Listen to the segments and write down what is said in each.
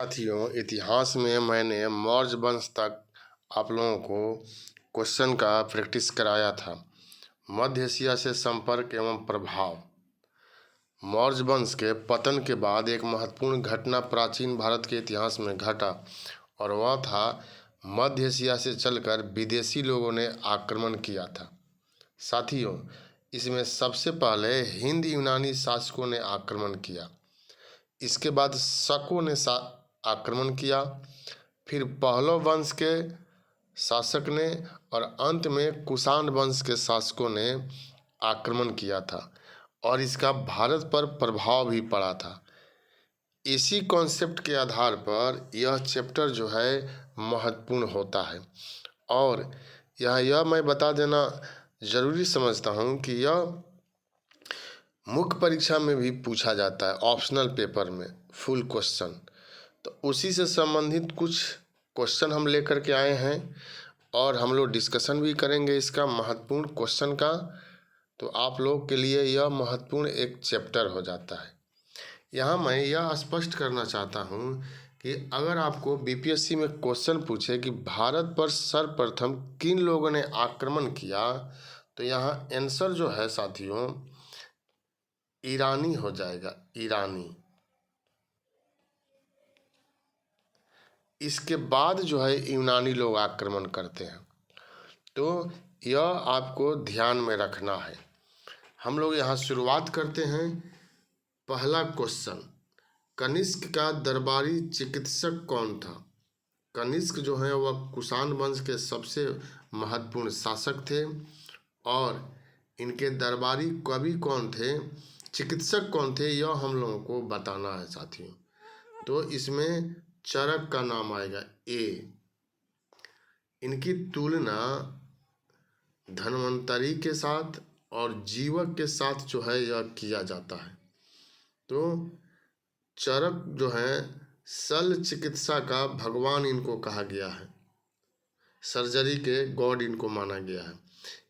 साथियों, इतिहास में मैंने मौर्य वंश तक आप लोगों को क्वेश्चन का प्रैक्टिस कराया था। मध्य एशिया से संपर्क एवं प्रभाव। मौर्य वंश के पतन के बाद एक महत्वपूर्ण घटना प्राचीन भारत के इतिहास में घटा और वह था मध्य एशिया से चलकर विदेशी लोगों ने आक्रमण किया था। साथियों, इसमें सबसे पहले हिंद यूनानी शासकों ने आक्रमण किया, इसके बाद शकों ने आक्रमण किया, फिर पहलव वंश के शासक ने और अंत में कुषाण वंश के शासकों ने आक्रमण किया था और इसका भारत पर प्रभाव भी पड़ा था। इसी कॉन्सेप्ट के आधार पर यह चैप्टर जो है महत्वपूर्ण होता है और यह मैं बता देना ज़रूरी समझता हूँ कि यह मुख्य परीक्षा में भी पूछा जाता है, ऑप्शनल पेपर में फुल क्वेश्चन। तो उसी से संबंधित कुछ क्वेश्चन हम लेकर के आए हैं और हम लोग डिस्कशन भी करेंगे इसका महत्वपूर्ण क्वेश्चन का। तो आप लोग के लिए यह महत्वपूर्ण एक चैप्टर हो जाता है। यहाँ मैं यह स्पष्ट करना चाहता हूँ कि अगर आपको बीपीएससी में क्वेश्चन पूछे कि भारत पर सर्वप्रथम किन लोगों ने आक्रमण किया, तो यहाँ आंसर जो है साथियों ईरानी हो जाएगा, ईरानी। इसके बाद जो है यूनानी लोग आक्रमण करते हैं। तो यह आपको ध्यान में रखना है। हम लोग यहाँ शुरुआत करते हैं। पहला क्वेश्चन, कनिष्क का दरबारी चिकित्सक कौन था? कनिष्क जो है वह कुषाण वंश के सबसे महत्वपूर्ण शासक थे और इनके दरबारी कवि कौन थे, चिकित्सक कौन थे, यह हम लोगों को बताना है साथियों। तो इसमें चरक का नाम आएगा ए। इनकी तुलना धन्वंतरी के साथ और जीवक के साथ जो है यह किया जाता है। तो चरक जो है शल्य चिकित्सा का भगवान इनको कहा गया है, सर्जरी के गॉड इनको माना गया है।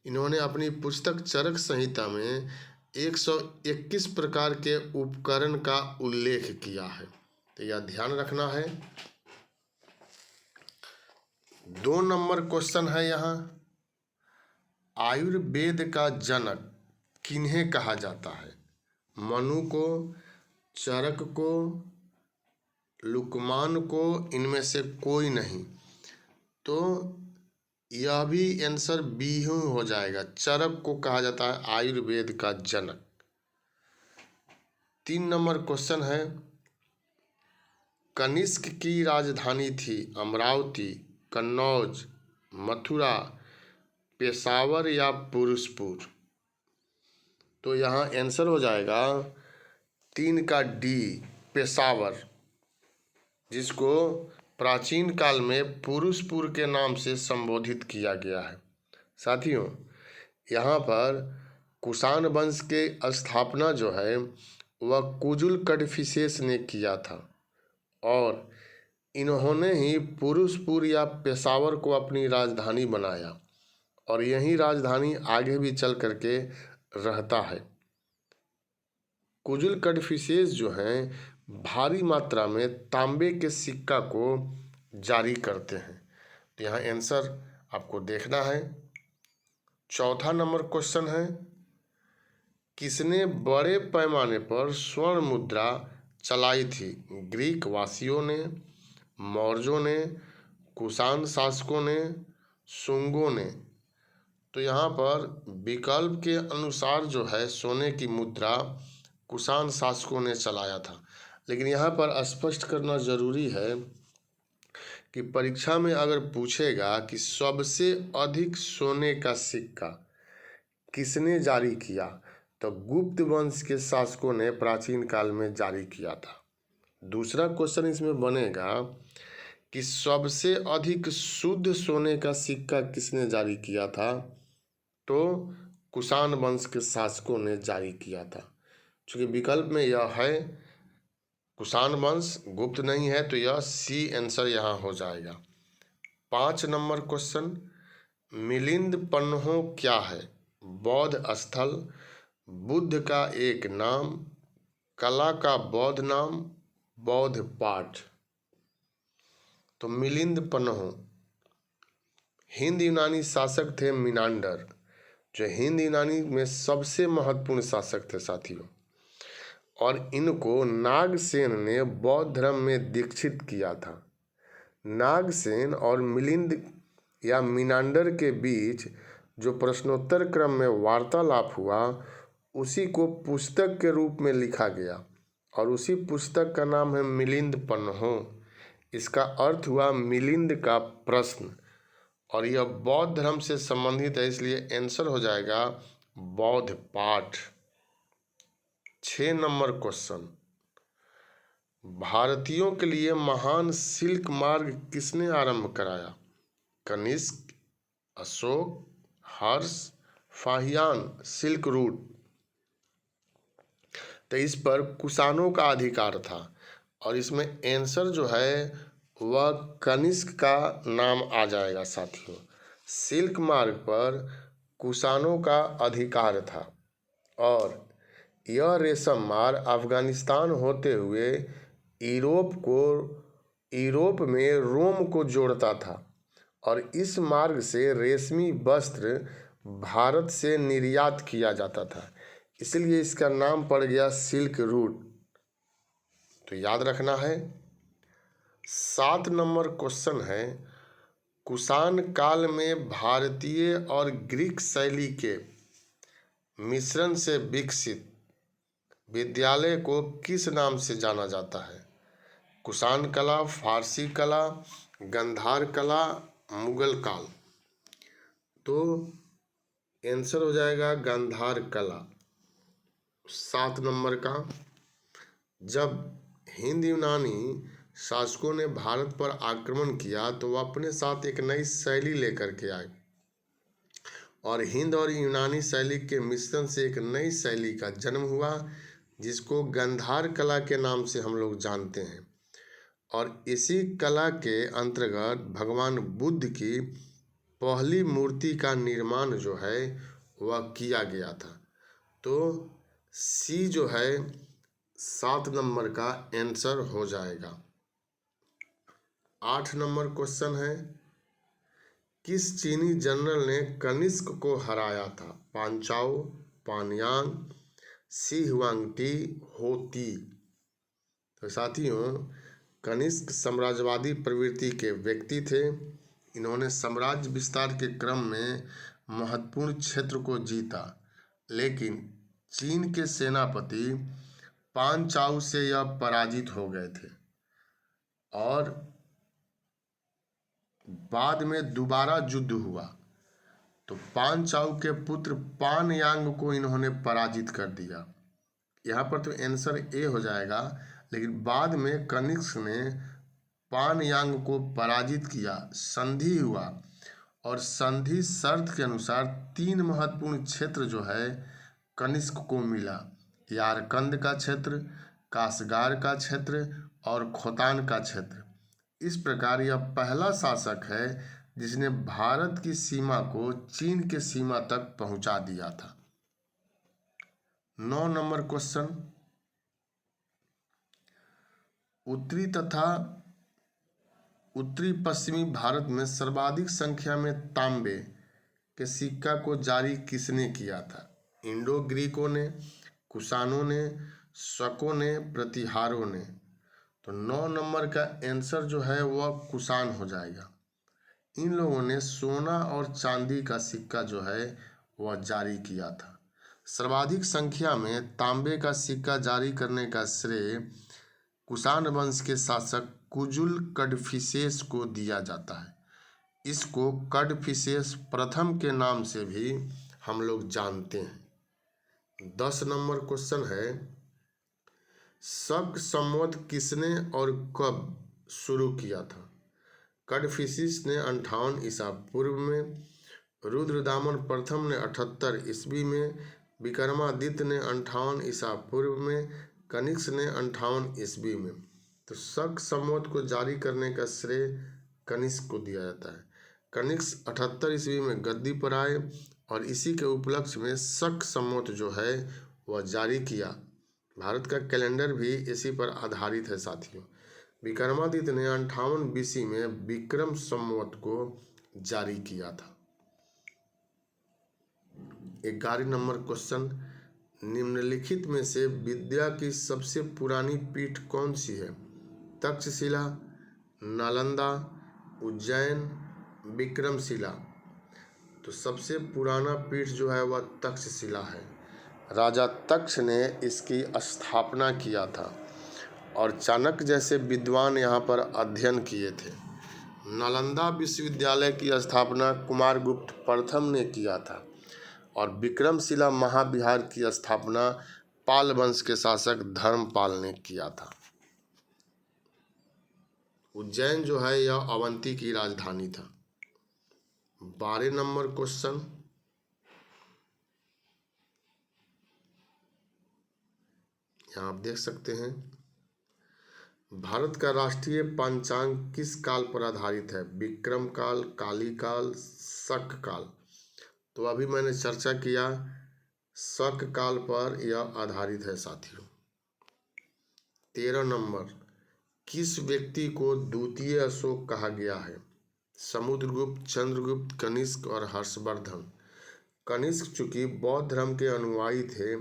इन्होंने अपनी पुस्तक चरक संहिता में 121 प्रकार के उपकरण का उल्लेख किया है। तो यह ध्यान रखना है। 2 नंबर क्वेश्चन है यहाँ, आयुर्वेद का जनक किन्हें कहा जाता है? मनु को, चरक को, लुकमान को, इनमें से कोई नहीं। तो यह भी आंसर बी ही हो जाएगा, चरक को कहा जाता है आयुर्वेद का जनक। 3 नंबर क्वेश्चन है, कनिष्क की राजधानी थी अमरावती, कन्नौज, मथुरा, पेशावर या पुरुषपुर? तो यहाँ आंसर हो जाएगा 3 का डी, पेशावर, जिसको प्राचीन काल में पुरुषपुर के नाम से संबोधित किया गया है। साथियों, यहाँ पर कुषाण वंश के स्थापना जो है वह कुजुल कड़फिसेस ने किया था और इन्होंने ही पुरुषपुर या पेशावर को अपनी राजधानी बनाया और यही राजधानी आगे भी चल करके रहता है। कुजुल कड़फिसेस जो हैं भारी मात्रा में तांबे के सिक्का को जारी करते हैं। तो यहाँ आंसर आपको देखना है। 4था नंबर क्वेश्चन है, किसने बड़े पैमाने पर स्वर्ण मुद्रा चलाई थी? ग्रीक वासियों ने, मौर्यों ने, कुषाण शासकों ने, शुंगों ने? तो यहाँ पर विकल्प के अनुसार जो है सोने की मुद्रा कुषाण शासकों ने चलाया था। लेकिन यहाँ पर स्पष्ट करना ज़रूरी है कि परीक्षा में अगर पूछेगा कि सबसे अधिक सोने का सिक्का किसने जारी किया, तो गुप्त वंश के शासकों ने प्राचीन काल में जारी किया था। दूसरा क्वेश्चन इसमें बनेगा कि सबसे अधिक शुद्ध सोने का सिक्का किसने जारी किया था? तो कुषाण वंश के शासकों ने जारी किया था। चूँकि विकल्प में यह है कुषाण वंश, गुप्त नहीं है, तो यह सी आंसर यहाँ हो जाएगा। 5 नंबर क्वेश्चन, मिलिंद पन्हो क्या है? बौद्ध स्थल, बुद्ध का एक नाम, कला का बौद्ध नाम, बौद्ध पाठ? तो मिलिंद पन्ह। हिंद यूनानी शासक थे मिनांडर, जो हिंद यूनानी में सबसे महत्वपूर्ण शासक थे साथियों, और इनको नागसेन ने बौद्ध धर्म में दीक्षित किया था। नागसेन और मिलिंद या मिनांडर के बीच जो प्रश्नोत्तर क्रम में वार्तालाप हुआ, उसी को पुस्तक के रूप में लिखा गया और उसी पुस्तक का नाम है मिलिंद पन्ह। इसका अर्थ हुआ मिलिंद का प्रश्न, और यह बौद्ध धर्म से संबंधित है, इसलिए आंसर हो जाएगा बौद्ध पाठ। 6 नंबर क्वेश्चन, भारतीयों के लिए महान सिल्क मार्ग किसने आरंभ कराया? कनिष्क, अशोक, हर्ष, फाहियान। सिल्क रूट, तो इस पर कुषाणों का अधिकार था, और इसमें आंसर जो है वह कनिष्क का नाम आ जाएगा साथियों। सिल्क मार्ग पर कुषाणों का अधिकार था, और यह रेशम मार्ग अफगानिस्तान होते हुए यूरोप में रोम को जोड़ता था, और इस मार्ग से रेशमी वस्त्र भारत से निर्यात किया जाता था, इसलिए इसका नाम पड़ गया सिल्क रूट। तो याद रखना है। 7 नंबर क्वेश्चन है, कुषाण काल में भारतीय और ग्रीक शैली के मिश्रण से विकसित विद्यालय को किस नाम से जाना जाता है? कुषाण कला, फारसी कला, गंधार कला, मुगल काल। तो आंसर हो जाएगा गंधार कला 7 नंबर का। जब हिंद यूनानी शासकों ने भारत पर आक्रमण किया तो वह अपने साथ एक नई शैली लेकर के आए, और हिंद और यूनानी शैली के मिश्रण से एक नई शैली का जन्म हुआ, जिसको गंधार कला के नाम से हम लोग जानते हैं। और इसी कला के अंतर्गत भगवान बुद्ध की पहली मूर्ति का निर्माण जो है वह किया गया था। तो सी जो है 7 नंबर का आंसर हो जाएगा। 8 नंबर क्वेश्चन है, किस चीनी जनरल ने कनिष्क को हराया था? पांचाओ, पानयांग, शी हुआंगटी, हो ती। तो साथियों, कनिष्क साम्राज्यवादी प्रवृत्ति के व्यक्ति थे। इन्होंने साम्राज्य विस्तार के क्रम में महत्वपूर्ण क्षेत्र को जीता, लेकिन चीन के सेनापति पांचाऊ से यह पराजित हो गए थे, और बाद में दोबारा युद्ध हुआ तो पांचाऊ के पुत्र पानयांग को इन्होंने पराजित कर दिया। यहाँ पर तो आंसर ए हो जाएगा, लेकिन बाद में कनिष्क ने पानयांग को पराजित किया, संधि हुआ, और संधि शर्त के अनुसार 3 महत्वपूर्ण क्षेत्र जो है कनिष्क को मिला, यारकंद का क्षेत्र, कासगार का क्षेत्र और खोतान का क्षेत्र। इस प्रकार यह पहला शासक है जिसने भारत की सीमा को चीन के सीमा तक पहुंचा दिया था। 9 नंबर क्वेश्चन, उत्तरी तथा उत्तरी पश्चिमी भारत में सर्वाधिक संख्या में तांबे के सिक्का को जारी किसने किया था? इंडो ग्रीकों ने, कुषाणों ने, शकों ने, प्रतिहारों ने। तो 9 नंबर का आंसर जो है वह कुषाण हो जाएगा। इन लोगों ने सोना और चांदी का सिक्का जो है वह जारी किया था। सर्वाधिक संख्या में तांबे का सिक्का जारी करने का श्रेय कुषाण वंश के शासक कुजुल कडफिसेस को दिया जाता है। इसको कडफिसेस प्रथम के नाम से भी हम लोग जानते हैं। 10 नंबर क्वेश्चन है, शक संवत किसने और कब शुरू किया था? कडफिसेस ने 58 ईसा पूर्व में, रुद्रदामन प्रथम ने 78 ईस्वी में, विक्रमादित्य ने 58 ईसा पूर्व में, कनिष्क ने 58 ईस्वी में। तो शक संवत को जारी करने का श्रेय कनिष्क को दिया जाता है। कनिष्क 78 ईस्वी में गद्दी पर आए, और इसी के उपलक्ष्य में शक संवत जो है वह जारी किया। भारत का कैलेंडर भी इसी पर आधारित है साथियों। विक्रमादित्य ने 58 BC में विक्रम संवत को जारी किया था। 11 नंबर क्वेश्चन, निम्नलिखित में से विद्या की सबसे पुरानी पीठ कौन सी है? तक्षशिला, नालंदा, उज्जैन, विक्रमशिला। तो सबसे पुराना पीठ जो है वह तक्षशिला है। राजा तक्ष ने इसकी स्थापना किया था और चाणक्य जैसे विद्वान यहाँ पर अध्ययन किए थे। नालंदा विश्वविद्यालय की स्थापना कुमारगुप्त प्रथम ने किया था और विक्रमशिला महाविहार की स्थापना पाल वंश के शासक धर्मपाल ने किया था। उज्जैन जो है यह अवंती की राजधानी था। 12 नंबर क्वेश्चन, यहाँ आप देख सकते हैं, भारत का राष्ट्रीय पंचांग किस काल पर आधारित है? विक्रम काल, काली काल, शक काल। तो अभी मैंने चर्चा किया, शक काल पर यह आधारित है साथियों। 13 नंबर, किस व्यक्ति को द्वितीय अशोक कहा गया है? समुद्रगुप्त, चंद्रगुप्त, कनिष्क और हर्षवर्धन। कनिष्क चूंकि बौद्ध धर्म के अनुयायी थे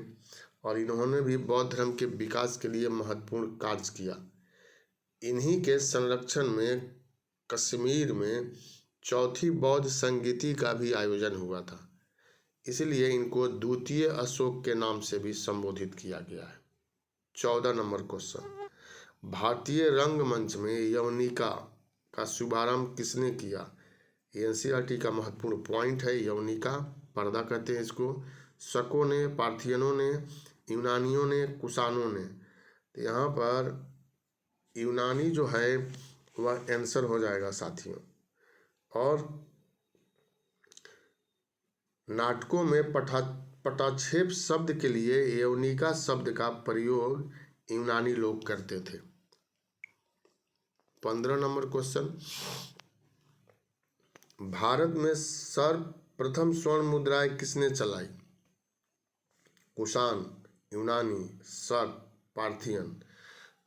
और इन्होंने भी बौद्ध धर्म के विकास के लिए महत्वपूर्ण कार्य किया। इन्हीं के संरक्षण में कश्मीर में चौथी बौद्ध संगीति का भी आयोजन हुआ था, इसलिए इनको द्वितीय अशोक के नाम से भी संबोधित किया गया है। 14 नंबर क्वेश्चन, भारतीय रंगमंच में यवनिका का शुभारंभ किसने किया? एनसीईआरटी का महत्वपूर्ण पॉइंट है। यवनिका पर्दा कहते हैं इसको। शकों ने, पार्थियनों ने, यूनानियों ने, कुषाणों ने। तो यहाँ पर यूनानी जो है वह आंसर हो जाएगा साथियों। और नाटकों में पटाक्षेप शब्द के लिए यवनिका शब्द का प्रयोग यूनानी लोग करते थे। 15 नंबर क्वेश्चन, भारत में सर्वप्रथम स्वर्ण मुद्राएं किसने चलाई? कुषाण, यूनानी, शक, पार्थियन।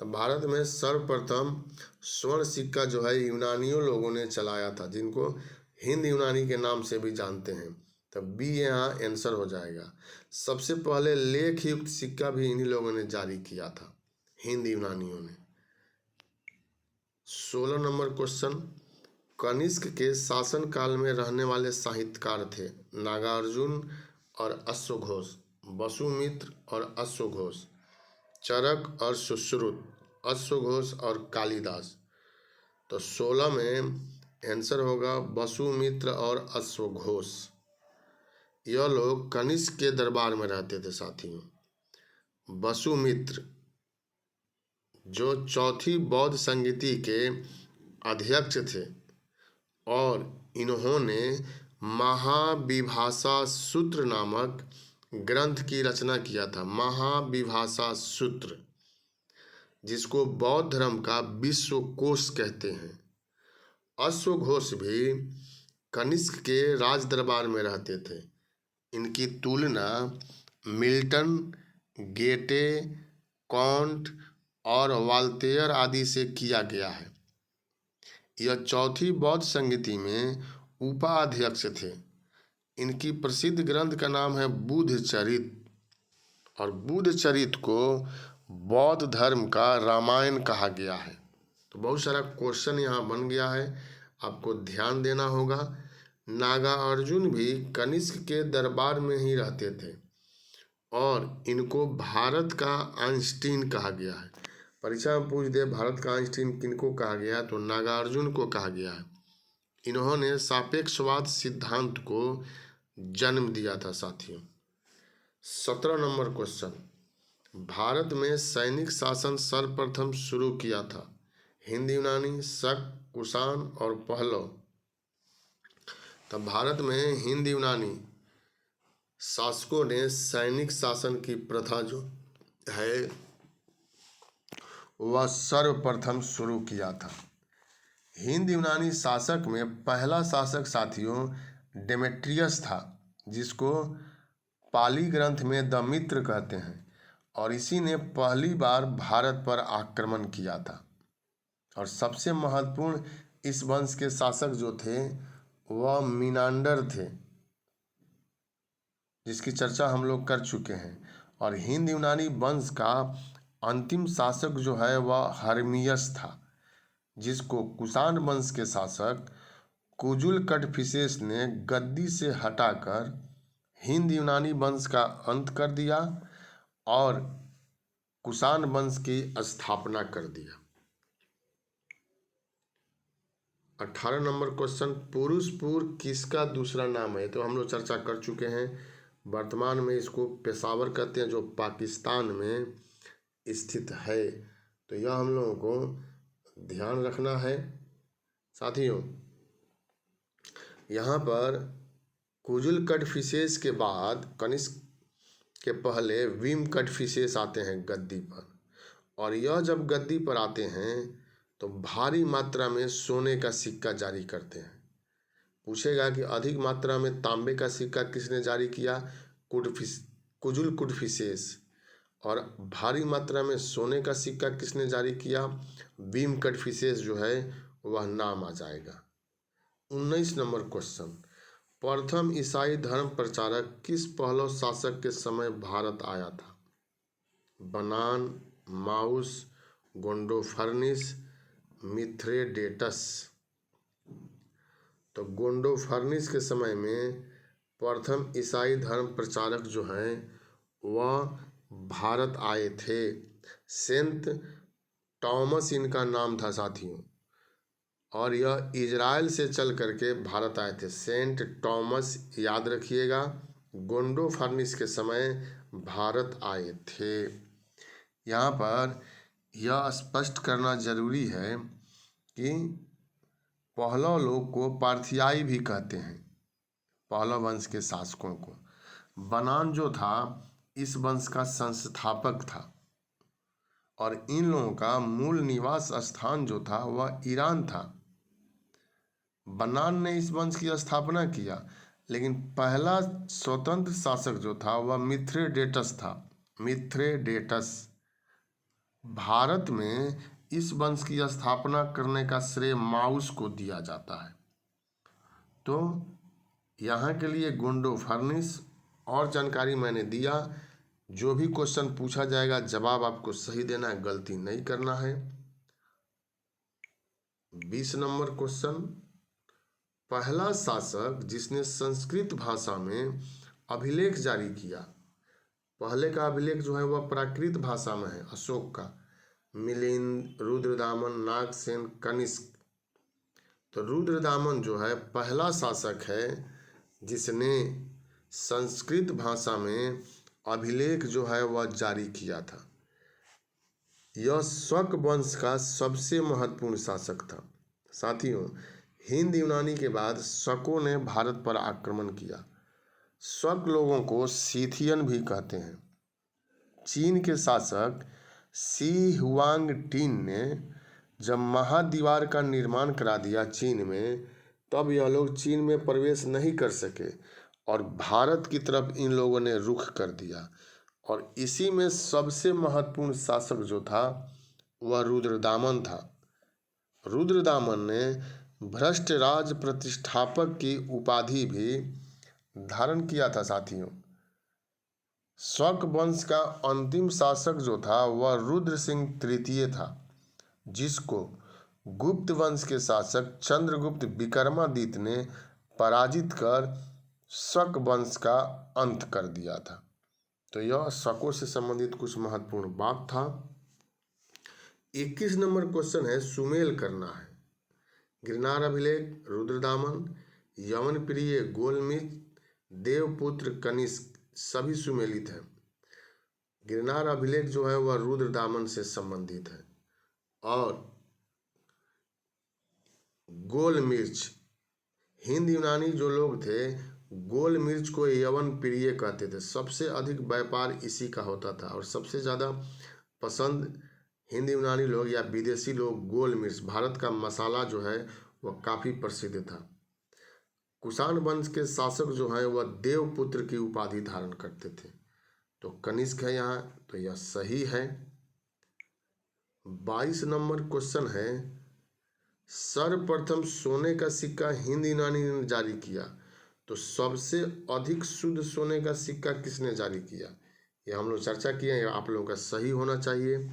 तो भारत में सर्वप्रथम स्वर्ण सिक्का जो है यूनानियों लोगों ने चलाया था, जिनको हिंद यूनानी के नाम से भी जानते हैं। तो बी यहाँ आंसर हो जाएगा। सबसे पहले लेख युक्त सिक्का भी इन्हीं लोगों ने जारी किया था, हिंद यूनानियों ने। 16 नंबर क्वेश्चन, कनिष्क के शासनकाल में रहने वाले साहित्यकार थे? नागार्जुन और अश्वघोष, वसुमित्र और अश्वघोष, चरक और सुश्रुत, अश्वघोष और कालिदास। तो 16 में आंसर होगा वसुमित्र और अश्वघोष। यह लोग कनिष्क के दरबार में रहते थे साथियों। वसुमित्र जो चौथी बौद्ध संगीति के अध्यक्ष थे और इन्होंने महाविभाषा सूत्र नामक ग्रंथ की रचना किया था। महाविभाषा सूत्र, जिसको बौद्ध धर्म का विश्वकोश कहते हैं। अश्वघोष भी कनिष्क के राज दरबार में रहते थे। इनकी तुलना मिल्टन, गेटे, कॉन्ट और वाल्तेयर आदि से किया गया है। यह चौथी बौद्ध संगीति में उपाध्यक्ष थे। इनकी प्रसिद्ध ग्रंथ का नाम है बुद्ध चरित, और बुद्ध चरित को बौद्ध धर्म का रामायण कहा गया है। तो बहुत सारा क्वेश्चन यहाँ बन गया है, आपको ध्यान देना होगा। नागार्जुन भी कनिष्क के दरबार में ही रहते थे और इनको भारत का आइंस्टीन कहा गया है। परीक्षा में पूछ दे भारत का आइंस्टीन किनको कहा गया है, तो नागार्जुन को कहा गया है। इन्होंने सापेक्षवाद सिद्धांत को जन्म दिया था साथियों। 17 नंबर क्वेश्चन, भारत में सैनिक शासन सर्वप्रथम शुरू किया था? हिंद यूनानी, शक, कुषाण और पहलव। तब भारत में हिंद यूनानी शासकों ने सैनिक शासन की प्रथा जो है वह सर्वप्रथम शुरू किया था। हिंद यूनानी शासक में पहला शासक साथियों डेमेट्रियस था, जिसको पाली ग्रंथ में दमित्र कहते हैं, और इसी ने पहली बार भारत पर आक्रमण किया था और सबसे महत्वपूर्ण इस वंश के शासक जो थे वह मीनांडर थे, जिसकी चर्चा हम लोग कर चुके हैं। और हिंद यूनानी वंश का अंतिम शासक जो है वह हर्मियस था, जिसको कुषाण वंश के शासक कुजुल कटफिसेस ने गद्दी से हटाकर हिंद यूनानी वंश का अंत कर दिया और कुषाण वंश की स्थापना कर दिया। 18 नंबर क्वेश्चन, पुरुषपुर किसका दूसरा नाम है? तो हम लोग चर्चा कर चुके हैं। वर्तमान में इसको पेशावर कहते हैं, जो पाकिस्तान में स्थित है। तो यह हम लोगों को ध्यान रखना है। साथियों, यहाँ पर कुजुल कटफिसेस के बाद कनिष्क के पहले विम कटफिसेस आते हैं गद्दी पर, और यह जब गद्दी पर आते हैं तो भारी मात्रा में सोने का सिक्का जारी करते हैं। पूछेगा कि अधिक मात्रा में तांबे का सिक्का किसने जारी किया? कुजुल कटफिसेस। और भारी मात्रा में सोने का सिक्का किसने जारी किया? विम कटफिसेस जो है वह नाम आ जाएगा। 19 नंबर क्वेश्चन, प्रथम ईसाई धर्म प्रचारक किस पहलव शासक के समय भारत आया था? बनान, माउस, गोंडोफर्निस, मिथ्रेडेटस। तो गोंडोफर्निस के समय में प्रथम ईसाई धर्म प्रचारक जो हैं वह भारत आए थे। सेंट टॉमस इनका नाम था साथियों, और यह इजराइल से चल करके भारत आए थे। सेंट टॉमस याद रखिएगा, गोंडोफर्निस के समय भारत आए थे। यहाँ पर यह स्पष्ट करना जरूरी है कि पहलव लोग को पार्थियाई भी कहते हैं, पहलव वंश के शासकों को। बनान जो था इस वंश का संस्थापक था, और इन लोगों का मूल निवास स्थान जो था वह ईरान था। बनान ने इस वंश की स्थापना किया, लेकिन पहला स्वतंत्र शासक जो था वह मिथ्रेडेटस था। मिथ्रेडेटस। भारत में इस वंश की स्थापना करने का श्रेय माउस को दिया जाता है। तो यहाँ के लिए गोंडोफर्निस और जानकारी मैंने दिया। जो भी क्वेश्चन पूछा जाएगा जवाब आपको सही देना है, गलती नहीं करना है। 20 नंबर क्वेश्चन, पहला शासक जिसने संस्कृत भाषा में अभिलेख जारी किया। पहले का अभिलेख जो है वह प्राकृत भाषा में है, अशोक का। मिलिंद, रुद्रदामन, नागसेन, कनिष्क। तो रुद्रदामन जो है पहला शासक है जिसने संस्कृत भाषा में अभिलेख जो है वह जारी किया था। यह शक वंश का सबसे महत्वपूर्ण शासक था। साथियों, हिंद यूनानी के बाद शकों ने भारत पर आक्रमण किया। शक लोगों को सीथियन भी कहते हैं। चीन के शासक शी हुआंगटिन ने जब महाद्वीवार का निर्माण करा दिया चीन में, तब यह लोग चीन में प्रवेश नहीं कर सके और भारत की तरफ इन लोगों ने रुख कर दिया। और इसी में सबसे महत्वपूर्ण शासक जो था वह रुद्रदामन था। रुद्रदामन ने भ्रष्ट राज प्रतिष्ठापक की उपाधि भी धारण किया था। साथियों, शक वंश का अंतिम शासक जो था वह रुद्र सिंह तृतीय था, जिसको गुप्त वंश के शासक चंद्रगुप्त विक्रमादित्य ने पराजित कर शक वंश का अंत कर दिया था। तो यह शकों से संबंधित कुछ महत्वपूर्ण बात था। 21 नंबर क्वेश्चन है, सुमेल करना है। गिरनार अभिलेख रुद्रदामन, यवन प्रिय गोलमिच, देवपुत्र कनिष्क सभी सुमेलित हैं। गिरनार अभिलेख जो है वह रुद्रदामन से संबंधित है। और गोल मिर्च, हिंद यूनानी जो लोग थे गोल मिर्च को यवन प्रिय कहते थे। सबसे अधिक व्यापार इसी का होता था और सबसे ज़्यादा पसंद हिंद यूनानी लोग या विदेशी लोग गोल मिर्च, भारत का मसाला जो है वह काफ़ी प्रसिद्ध था। कुषाण वंश के शासक जो है वह देवपुत्र की उपाधि धारण करते थे। तो कनिष्क है यहाँ, तो यह सही है। 22 नंबर क्वेश्चन है, सर्वप्रथम सोने का सिक्का हिंद यूनानी ने जारी किया। तो सबसे अधिक शुद्ध सोने का सिक्का किसने जारी किया? ये हम लोग चर्चा किए हैं, आप लोगों का सही होना चाहिए।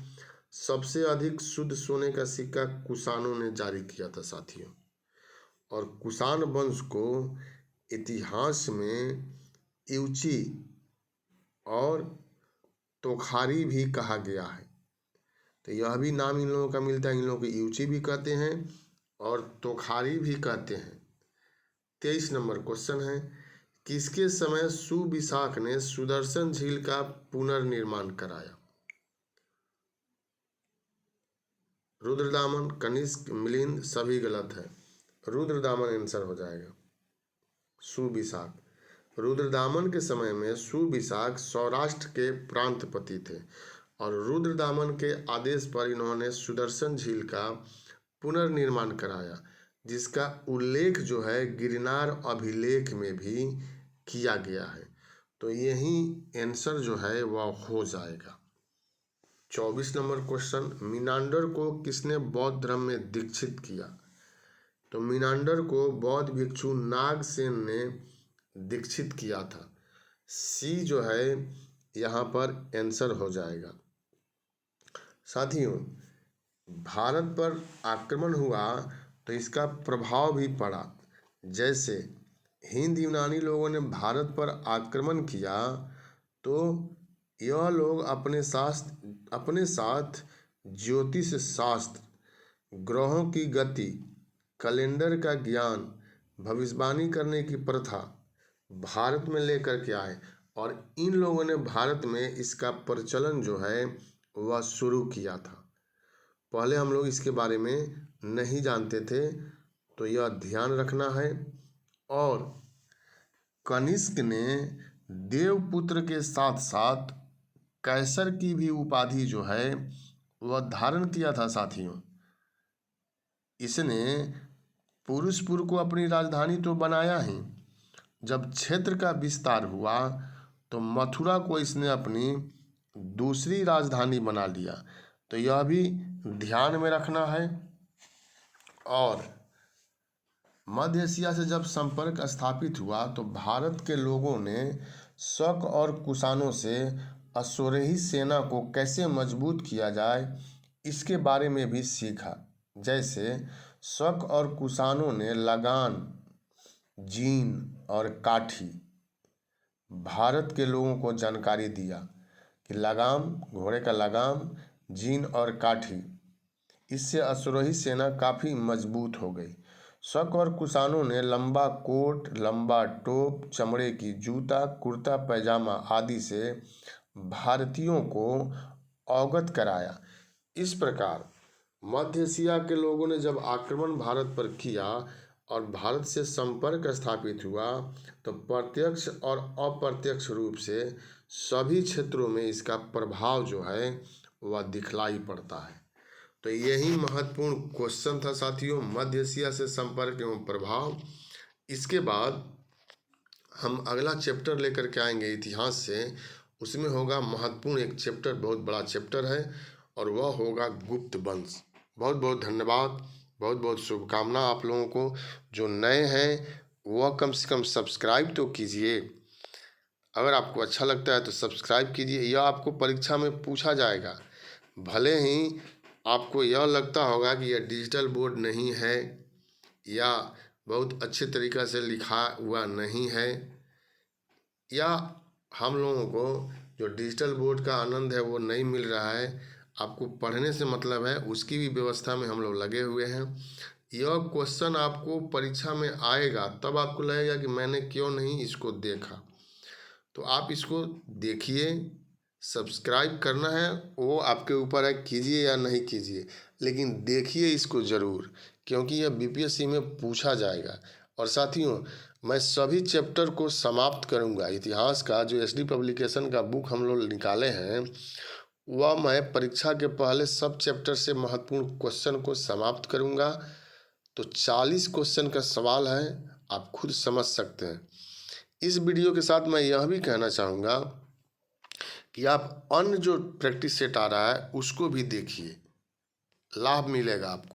सबसे अधिक शुद्ध सोने का सिक्का कुषाणों ने जारी किया था साथियों। और कुषाण वंश को इतिहास में युची और तोखारी भी कहा गया है। तो यह भी नाम इन लोगों का मिलता है। इन लोगों को युची भी कहते हैं और तोखारी भी कहते हैं। 23 नंबर क्वेश्चन है, किसके समय सुविशाख ने सुदर्शन झील का पुनर्निर्माण कराया? रुद्रदामन, कनिष्क, मिलिंद, सभी गलत है। रुद्रदामन आंसर हो जाएगा। सुविशाख, रुद्रदामन के समय में सुविशाख सौराष्ट्र के प्रांतपति थे और रुद्रदामन के आदेश पर इन्होंने सुदर्शन झील का पुनर्निर्माण कराया, जिसका उल्लेख जो है गिरनार अभिलेख में भी किया गया है। तो यही आंसर जो है वह हो जाएगा। 24 नंबर क्वेश्चन, मीनांडर को किसने बौद्ध धर्म में दीक्षित किया? तो मीनांडर को बौद्ध भिक्षु नागसेन ने दीक्षित किया था। सी जो है यहाँ पर आंसर हो जाएगा। साथियों, भारत पर आक्रमण हुआ तो इसका प्रभाव भी पड़ा। जैसे हिंद यूनानी लोगों ने भारत पर आक्रमण किया तो यह लोग अपने साथ ज्योतिष शास्त्र, ग्रहों की गति, कैलेंडर का ज्ञान, भविष्यवाणी करने की प्रथा भारत में लेकर के आए और इन लोगों ने भारत में इसका प्रचलन जो है वह शुरू किया था। पहले हम लोग इसके बारे में नहीं जानते थे, तो यह ध्यान रखना है। और कनिष्क ने देवपुत्र के साथ साथ कैसर की भी उपाधि जो है वह धारण किया था साथियों। इसने पुरुषपुर को अपनी राजधानी तो बनाया ही, जब क्षेत्र का विस्तार हुआ तो मथुरा को इसने अपनी दूसरी राजधानी बना लिया। तो यह भी ध्यान में रखना है। और मध्य एशिया से जब संपर्क स्थापित हुआ तो भारत के लोगों ने शक और कुषाणों से अश्वरोही सेना को कैसे मजबूत किया जाए इसके बारे में भी सीखा। जैसे शक और कुषाणों ने लगान, जीन और काठी भारत के लोगों को जानकारी दिया कि लगाम, घोड़े का लगाम, जीन और काठी, इससे अश्वरोही सेना काफ़ी मजबूत हो गई। शक और कुषाणों ने लंबा कोट, लंबा टोप, चमड़े की जूता, कुर्ता पैजामा आदि से भारतीयों को अवगत कराया। इस प्रकार मध्य एशिया के लोगों ने जब आक्रमण भारत पर किया और भारत से संपर्क स्थापित हुआ तो प्रत्यक्ष और अप्रत्यक्ष रूप से सभी क्षेत्रों में इसका प्रभाव जो है वह दिखलाई पड़ता है। तो यही महत्वपूर्ण क्वेश्चन था साथियों, मध्य एशिया से संपर्क एवं प्रभाव। इसके बाद हम अगला चैप्टर लेकर के आएंगे इतिहास से। उसमें होगा महत्वपूर्ण एक चैप्टर, बहुत बड़ा चैप्टर है, और वह होगा गुप्त वंश। बहुत बहुत धन्यवाद, बहुत बहुत शुभकामना आप लोगों को। जो नए हैं वह कम से कम सब्सक्राइब तो कीजिए। अगर आपको अच्छा लगता है तो सब्सक्राइब कीजिए। यह आपको परीक्षा में पूछा जाएगा। भले ही आपको यह लगता होगा कि यह डिजिटल बोर्ड नहीं है या बहुत अच्छे तरीक़ा से लिखा हुआ नहीं है, या हम लोगों को जो डिजिटल बोर्ड का आनंद है वो नहीं मिल रहा है, आपको पढ़ने से मतलब है, उसकी भी व्यवस्था में हम लोग लगे हुए हैं। यह क्वेश्चन आपको परीक्षा में आएगा तब आपको लगेगा कि मैंने क्यों नहीं इसको देखा। तो आप इसको देखिए, सब्सक्राइब करना है वो आपके ऊपर है, कीजिए या नहीं कीजिए, लेकिन देखिए इसको ज़रूर, क्योंकि यह बीपीएससी में पूछा जाएगा। और साथियों, मैं सभी चैप्टर को समाप्त करूंगा। इतिहास का जो एसडी पब्लिकेशन का बुक हम लोग निकाले हैं वह मैं परीक्षा के पहले सब चैप्टर से महत्वपूर्ण क्वेश्चन को समाप्त करूंगा। तो 40 क्वेश्चन का सवाल है, आप खुद समझ सकते हैं। इस वीडियो के साथ मैं यह भी कहना चाहूँगा कि आप अन्य जो प्रैक्टिस सेट आ रहा है उसको भी देखिए, लाभ मिलेगा आपको।